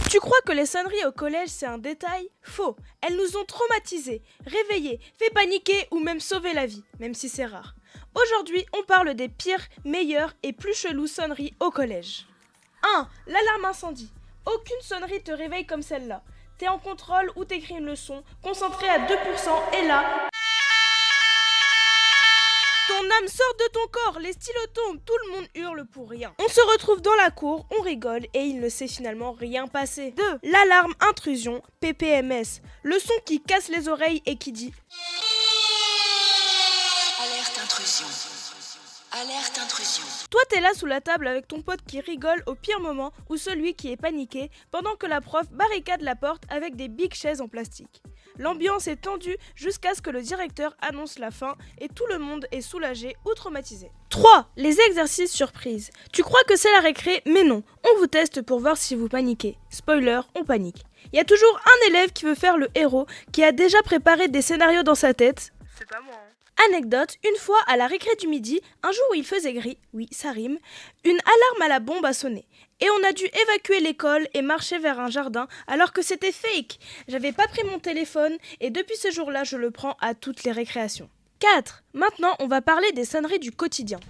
Tu crois que les sonneries au collège c'est un détail? Faux. Elles nous ont traumatisés, réveillés, fait paniquer ou même sauvé la vie, même si c'est rare. Aujourd'hui, on parle des pires, meilleures et plus cheloues sonneries au collège. 1. L'alarme incendie. Aucune sonnerie te réveille comme celle-là. T'es en contrôle ou t'écris une leçon, concentré à 2% et là... Ton âme sort de ton corps, les stylos tombent, tout le monde hurle pour rien. On se retrouve dans la cour, on rigole et il ne s'est finalement rien passé. 2. L'alarme intrusion, PPMS. Le son qui casse les oreilles et qui dit Alerte intrusion. Alerte intrusion. Toi t'es là sous la table avec ton pote qui rigole au pire moment ou celui qui est paniqué pendant que la prof barricade la porte avec des big chaises en plastique. L'ambiance est tendue jusqu'à ce que le directeur annonce la fin et tout le monde est soulagé ou traumatisé. 3. Les exercices surprises. Tu crois que c'est la récré, mais non. On vous teste pour voir si vous paniquez. Spoiler, on panique. Il y a toujours un élève qui veut faire le héros, qui a déjà préparé des scénarios dans sa tête. C'est pas moi. Anecdote, une fois à la récré du midi, un jour où il faisait gris, oui ça rime, une alarme à la bombe a sonné. Et on a dû évacuer l'école et marcher vers un jardin alors que c'était fake. J'avais pas pris mon téléphone et depuis ce jour-là je le prends à toutes les récréations. 4. Maintenant on va parler des sonneries du quotidien.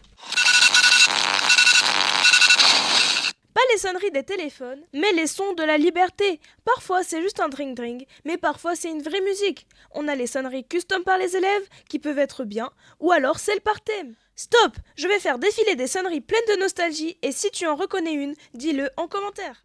Pas les sonneries des téléphones, mais les sons de la liberté. Parfois c'est juste un dring-dring, mais parfois c'est une vraie musique. On a les sonneries custom par les élèves, qui peuvent être bien, ou alors celles par thème. Stop! Je vais faire défiler des sonneries pleines de nostalgie, et si tu en reconnais une, dis-le en commentaire.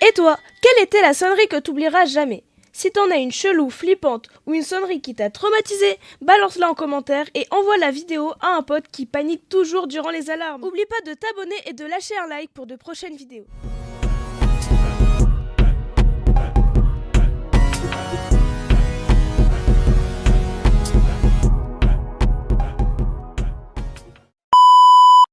Et toi, quelle était la sonnerie que t'oublieras jamais? Si t'en as une chelou, flippante ou une sonnerie qui t'a traumatisé, balance-la en commentaire et envoie la vidéo à un pote qui panique toujours durant les alarmes. Oublie pas de t'abonner et de lâcher un like pour de prochaines vidéos.